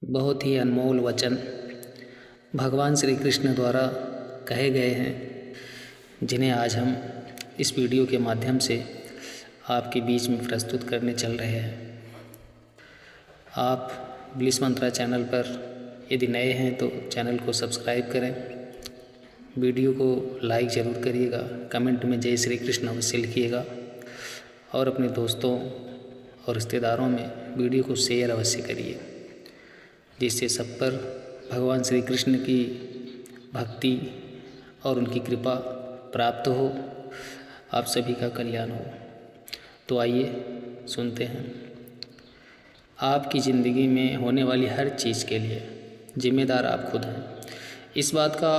बहुत ही अनमोल वचन भगवान श्री कृष्ण द्वारा कहे गए हैं, जिन्हें आज हम इस वीडियो के माध्यम से आपके बीच में प्रस्तुत करने चल रहे हैं। आप ब्लिस मंत्रा चैनल पर यदि नए हैं तो चैनल को सब्सक्राइब करें, वीडियो को लाइक ज़रूर करिएगा, कमेंट में जय श्री कृष्ण अवश्य लिखिएगा और अपने दोस्तों और रिश्तेदारों में वीडियो को शेयर अवश्य करिए, जिससे सब पर भगवान श्री कृष्ण की भक्ति और उनकी कृपा प्राप्त हो, आप सभी का कल्याण हो। तो आइए सुनते हैं। आपकी ज़िंदगी में होने वाली हर चीज़ के लिए जिम्मेदार आप खुद हैं। इस बात का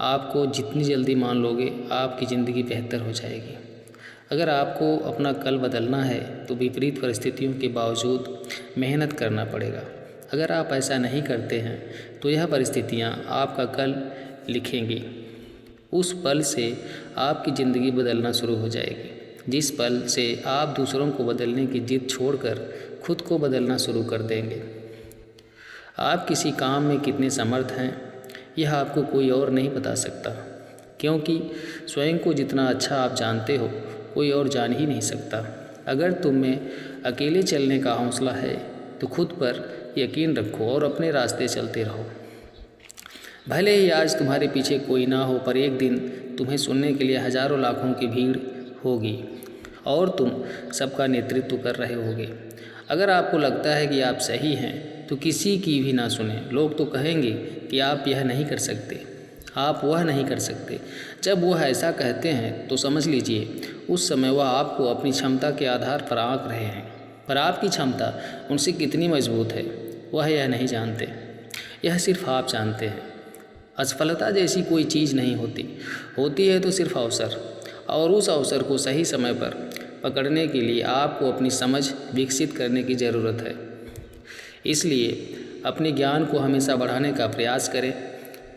आपको जितनी जल्दी मान लोगे, आपकी ज़िंदगी बेहतर हो जाएगी। अगर आपको अपना कल बदलना है तो विपरीत परिस्थितियों के बावजूद मेहनत करना पड़ेगा। अगर आप ऐसा नहीं करते हैं तो यह परिस्थितियाँ आपका कल लिखेंगी। उस पल से आपकी ज़िंदगी बदलना शुरू हो जाएगी, जिस पल से आप दूसरों को बदलने की जिद छोड़कर खुद को बदलना शुरू कर देंगे। आप किसी काम में कितने समर्थ हैं यह आपको कोई और नहीं बता सकता, क्योंकि स्वयं को जितना अच्छा आप जानते हो कोई और जान ही नहीं सकता। अगर तुम में अकेले चलने का हौसला है तो खुद पर यकीन रखो और अपने रास्ते चलते रहो। भले ही आज तुम्हारे पीछे कोई ना हो, पर एक दिन तुम्हें सुनने के लिए हजारों लाखों की भीड़ होगी और तुम सबका नेतृत्व कर रहे होगे। अगर आपको लगता है कि आप सही हैं तो किसी की भी ना सुने। लोग तो कहेंगे कि आप यह नहीं कर सकते, आप वह नहीं कर सकते। जब वह ऐसा कहते हैं तो समझ लीजिए उस समय वह आपको अपनी क्षमता के आधार पर आंक रहे हैं, पर आपकी क्षमता उनसे कितनी मजबूत है वह यह नहीं जानते। यह सिर्फ आप जानते हैं। असफलता जैसी कोई चीज़ नहीं होती है तो सिर्फ अवसर, और उस अवसर को सही समय पर पकड़ने के लिए आपको अपनी समझ विकसित करने की ज़रूरत है। इसलिए अपने ज्ञान को हमेशा बढ़ाने का प्रयास करें।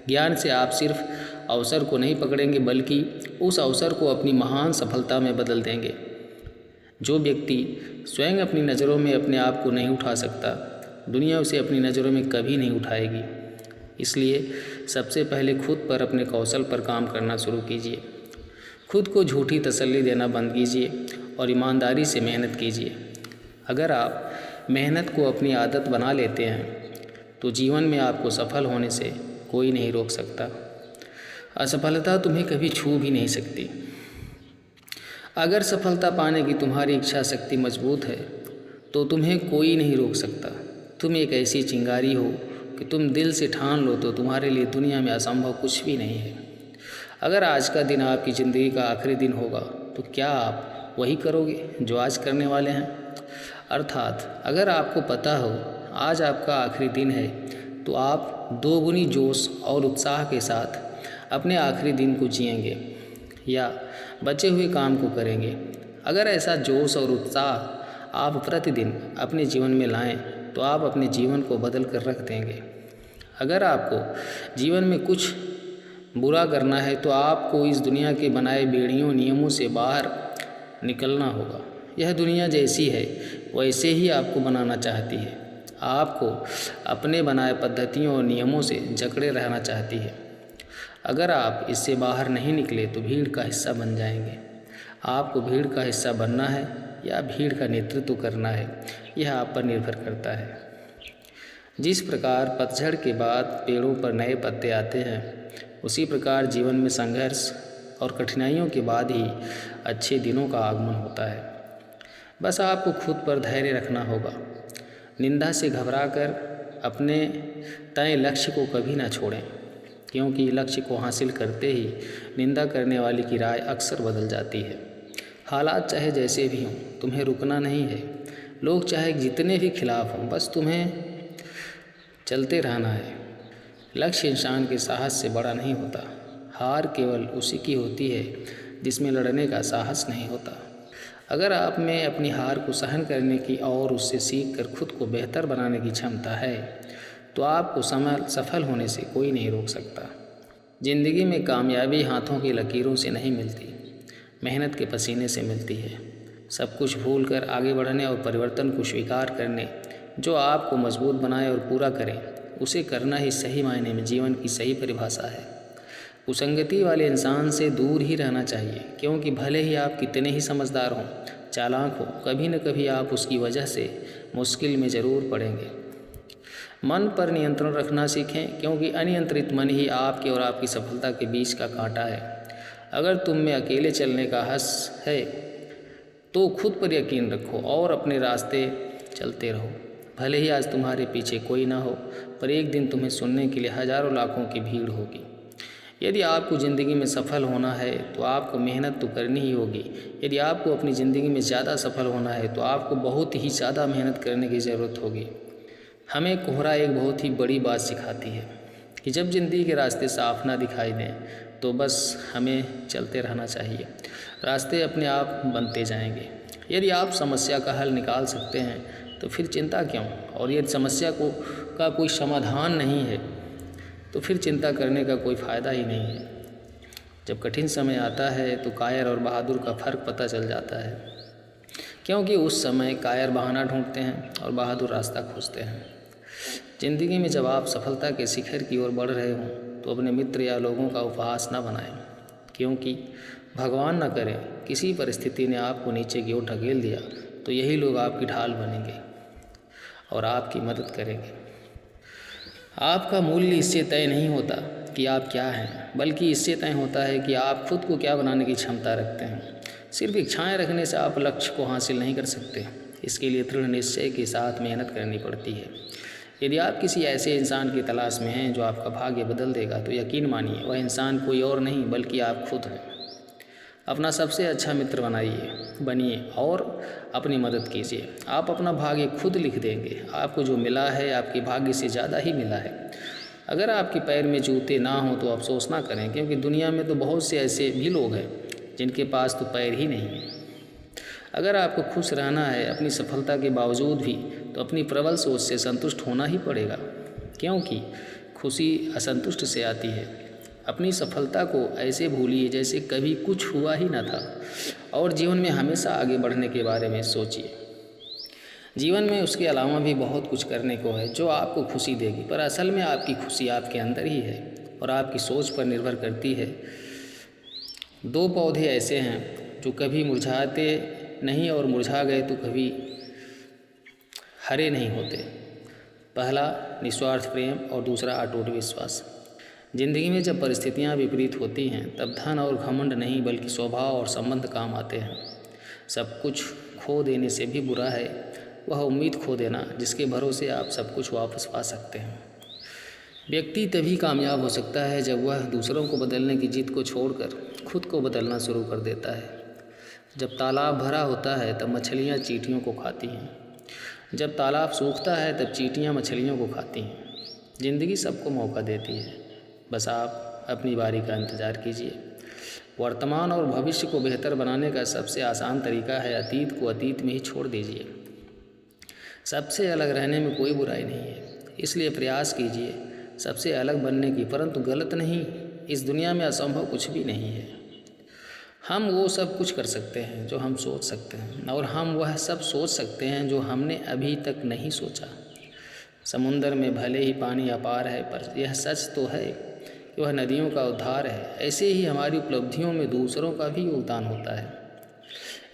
ज्ञान से आप सिर्फ अवसर को नहीं पकड़ेंगे बल्कि उस अवसर को अपनी महान सफलता में बदल देंगे। जो व्यक्ति स्वयं अपनी नज़रों में अपने आप को नहीं उठा सकता, दुनिया उसे अपनी नज़रों में कभी नहीं उठाएगी। इसलिए सबसे पहले खुद पर, अपने कौशल पर काम करना शुरू कीजिए। खुद को झूठी तसल्ली देना बंद कीजिए और ईमानदारी से मेहनत कीजिए। अगर आप मेहनत को अपनी आदत बना लेते हैं तो जीवन में आपको सफल होने से कोई नहीं रोक सकता। असफलता तुम्हें कभी छू भी नहीं सकती। अगर सफलता पाने की तुम्हारी इच्छा शक्ति मजबूत है तो तुम्हें कोई नहीं रोक सकता। तुम एक ऐसी चिंगारी हो कि तुम दिल से ठान लो तो तुम्हारे लिए दुनिया में असंभव कुछ भी नहीं है। अगर आज का दिन आपकी ज़िंदगी का आखिरी दिन होगा तो क्या आप वही करोगे जो आज करने वाले हैं? अर्थात अगर आपको पता हो आज आपका आखिरी दिन है तो आप दोगुनी जोश और उत्साह के साथ अपने आखिरी दिन को जिएंगे या बचे हुए काम को करेंगे। अगर ऐसा जोश और उत्साह आप प्रतिदिन अपने जीवन में लाएं तो आप अपने जीवन को बदल कर रख देंगे। अगर आपको जीवन में कुछ बुरा करना है तो आपको इस दुनिया के बनाए बेड़ियों नियमों से बाहर निकलना होगा। यह दुनिया जैसी है वैसे ही आपको बनाना चाहती है, आपको अपने बनाए पद्धतियों और नियमों से जकड़े रहना चाहती है। अगर आप इससे बाहर नहीं निकले तो भीड़ का हिस्सा बन जाएंगे। आपको भीड़ का हिस्सा बनना है या भीड़ का नेतृत्व करना है, यह आप पर निर्भर करता है। जिस प्रकार पतझड़ के बाद पेड़ों पर नए पत्ते आते हैं, उसी प्रकार जीवन में संघर्ष और कठिनाइयों के बाद ही अच्छे दिनों का आगमन होता है। बस आपको खुद पर धैर्य रखना होगा। निंदा से घबराकर अपने तय लक्ष्य को कभी ना छोड़ें, क्योंकि लक्ष्य को हासिल करते ही निंदा करने वाले की राय अक्सर बदल जाती है। हालात चाहे जैसे भी हों, तुम्हें रुकना नहीं है। लोग चाहे जितने भी खिलाफ हों, बस तुम्हें चलते रहना है। लक्ष्य इंसान के साहस से बड़ा नहीं होता। हार केवल उसी की होती है जिसमें लड़ने का साहस नहीं होता। अगर आप में अपनी हार को सहन करने की और उससे सीख कर खुद को बेहतर बनाने की क्षमता है तो आपको सफल होने से कोई नहीं रोक सकता। ज़िंदगी में कामयाबी हाथों की लकीरों से नहीं मिलती, मेहनत के पसीने से मिलती है। सब कुछ भूल कर आगे बढ़ने और परिवर्तन को स्वीकार करने जो आपको मजबूत बनाए और पूरा करे, उसे करना ही सही मायने में जीवन की सही परिभाषा है। कुसंगति वाले इंसान से दूर ही रहना चाहिए, क्योंकि भले ही आप कितने ही समझदार हों, चालाक हो, कभी न कभी आप उसकी वजह से मुश्किल में ज़रूर पड़ेंगे। मन पर नियंत्रण रखना सीखें, क्योंकि अनियंत्रित मन ही आपके और आपकी सफलता के बीच का कांटा है। अगर तुम में अकेले चलने का हस है तो खुद पर यकीन रखो और अपने रास्ते चलते रहो। भले ही आज तुम्हारे पीछे कोई ना हो, पर एक दिन तुम्हें सुनने के लिए हजारों लाखों की भीड़ होगी। यदि आपको ज़िंदगी में सफल होना है तो आपको मेहनत तो करनी ही होगी। यदि आपको अपनी ज़िंदगी में ज़्यादा सफल होना है तो आपको बहुत ही ज़्यादा मेहनत करने की ज़रूरत होगी। हमें कोहरा एक बहुत ही बड़ी बात सिखाती है कि जब ज़िंदगी के रास्ते साफ ना दिखाई दें तो बस हमें चलते रहना चाहिए। रास्ते अपने आप बनते जाएंगे। यदि आप समस्या का हल निकाल सकते हैं तो फिर चिंता क्यों, और यदि समस्या का कोई समाधान नहीं है तो फिर चिंता करने का कोई फ़ायदा ही नहीं है। जब कठिन समय आता है तो कायर और बहादुर का फ़र्क पता चल जाता है, क्योंकि उस समय कायर बहाना ढूंढते हैं और बहादुर रास्ता खोजते हैं। ज़िंदगी में जब आप सफलता के शिखर की ओर बढ़ रहे हों तो अपने मित्र या लोगों का उपहास न बनाएं, क्योंकि भगवान न करे किसी परिस्थिति ने आपको नीचे की ओर ढकेल दिया तो यही लोग आपकी ढाल बनेंगे और आपकी मदद करेंगे। आपका मूल्य इससे तय नहीं होता कि आप क्या हैं, बल्कि इससे तय होता है कि आप खुद को क्या बनाने की क्षमता रखते हैं। सिर्फ इच्छाएं रखने से आप लक्ष्य को हासिल नहीं कर सकते। इसके लिए दृढ़ निश्चय के साथ मेहनत करनी पड़ती है। यदि आप किसी ऐसे इंसान की तलाश में हैं जो आपका भाग्य बदल देगा, तो यकीन मानिए वह इंसान कोई और नहीं बल्कि आप खुद हैं। अपना सबसे अच्छा मित्र बनिए और अपनी मदद कीजिए। आप अपना भाग्य खुद लिख देंगे। आपको जो मिला है आपके भाग्य से ज़्यादा ही मिला है। अगर आपके पैर में जूते ना हो तो अफसोस ना करें, क्योंकि दुनिया में तो बहुत से ऐसे भी लोग हैं जिनके पास तो पैर ही नहीं है। अगर आपको खुश रहना है अपनी सफलता के बावजूद भी, तो अपनी प्रबल सोच से संतुष्ट होना ही पड़ेगा, क्योंकि खुशी असंतुष्ट से आती है। अपनी सफलता को ऐसे भूलिए जैसे कभी कुछ हुआ ही न था, और जीवन में हमेशा आगे बढ़ने के बारे में सोचिए। जीवन में उसके अलावा भी बहुत कुछ करने को है जो आपको खुशी देगी, पर असल में आपकी खुशी आपके अंदर ही है और आपकी सोच पर निर्भर करती है। दो पौधे ऐसे हैं जो कभी मुरझाते नहीं और मुरझा गए तो कभी हरे नहीं होते। पहला निस्वार्थ प्रेम और दूसरा अटूट विश्वास। जिंदगी में जब परिस्थितियां विपरीत होती हैं तब धन और घमंड नहीं बल्कि स्वभाव और संबंध काम आते हैं। सब कुछ खो देने से भी बुरा है वह उम्मीद खो देना जिसके भरोसे आप सब कुछ वापस पा सकते हैं। व्यक्ति तभी कामयाब हो सकता है जब वह दूसरों को बदलने की जिद को छोड़कर खुद को बदलना शुरू कर देता है। जब तालाब भरा होता है तब मछलियाँ चींटियों को खाती हैं। जब तालाब सूखता है तब चींटियाँ मछलियों को खाती हैं। ज़िंदगी सबको मौका देती है, बस आप अपनी बारी का इंतज़ार कीजिए। वर्तमान और भविष्य को बेहतर बनाने का सबसे आसान तरीका है अतीत को अतीत में ही छोड़ दीजिए। सबसे अलग रहने में कोई बुराई नहीं है, इसलिए प्रयास कीजिए सबसे अलग बनने की, परंतु गलत नहीं। इस दुनिया में असंभव कुछ भी नहीं है। हम वो सब कुछ कर सकते हैं जो हम सोच सकते हैं, और हम वह सब सोच सकते हैं जो हमने अभी तक नहीं सोचा। समुंदर में भले ही पानी अपार है, पर यह सच तो है कि वह नदियों का उद्धार है। ऐसे ही हमारी उपलब्धियों में दूसरों का भी योगदान होता है।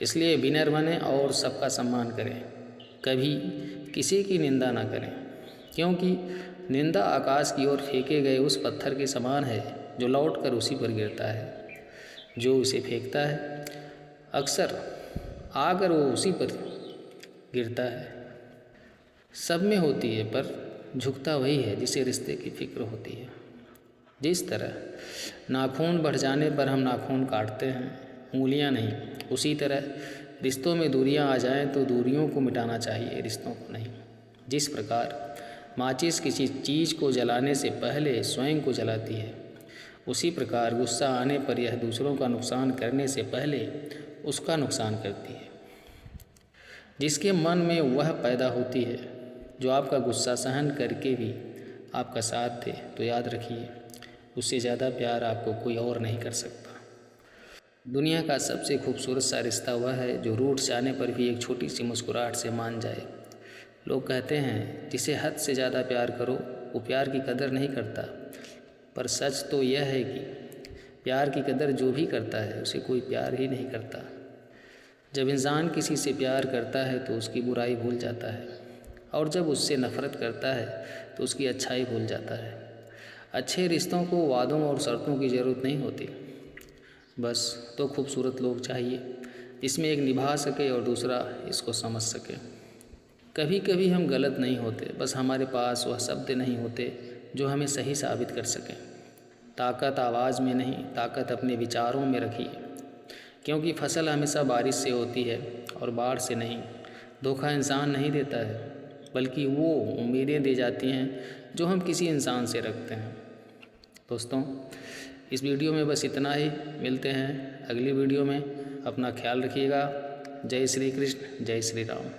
इसलिए विनम्र बनें और सबका सम्मान करें। कभी किसी की निंदा ना करें, क्योंकि निंदा आकाश की ओर फेंके गए उस पत्थर के समान है जो लौटकर उसी पर गिरता है। जो उसे फेंकता है अक्सर आकर वो उसी पर गिरता है। सब में होती है, पर झुकता वही है जिसे रिश्ते की फिक्र होती है। जिस तरह नाखून बढ़ जाने पर हम नाखून काटते हैं, उंगलियां नहीं, उसी तरह रिश्तों में दूरियां आ जाएं तो दूरियों को मिटाना चाहिए, रिश्तों को नहीं। जिस प्रकार माचिस किसी चीज़ को जलाने से पहले स्वयं को जलाती है, उसी प्रकार गुस्सा आने पर यह दूसरों का नुकसान करने से पहले उसका नुकसान करती है। जिसके मन में वह पैदा होती है जो आपका गुस्सा सहन करके भी आपका साथ दे, तो याद रखिए उससे ज़्यादा प्यार आपको कोई और नहीं कर सकता। दुनिया का सबसे खूबसूरत सा रिश्ता वह है जो रूठ जाने पर भी एक छोटी सी मुस्कुराहट से मान जाए। लोग कहते हैं जिसे हद से ज़्यादा प्यार करो वो प्यार की कदर नहीं करता, पर सच तो यह है कि प्यार की कदर जो भी करता है उसे कोई प्यार ही नहीं करता। जब इंसान किसी से प्यार करता है तो उसकी बुराई भूल जाता है, और जब उससे नफ़रत करता है तो उसकी अच्छाई भूल जाता है। अच्छे रिश्तों को वादों और शर्तों की ज़रूरत नहीं होती, बस दो खूबसूरत लोग चाहिए जिसमें एक निभा सके और दूसरा इसको समझ सके। कभी कभी हम गलत नहीं होते, बस हमारे पास वह शब्द नहीं होते जो हमें सही साबित कर सकें। ताकत आवाज़ में नहीं, ताकत अपने विचारों में रखिए, क्योंकि फसल हमेशा बारिश से होती है और बाढ़ से नहीं। धोखा इंसान नहीं देता है, बल्कि वो उम्मीदें दे जाती हैं जो हम किसी इंसान से रखते हैं। दोस्तों, इस वीडियो में बस इतना ही। मिलते हैं अगली वीडियो में। अपना ख्याल रखिएगा। जय श्री कृष्ण, जय श्री राम।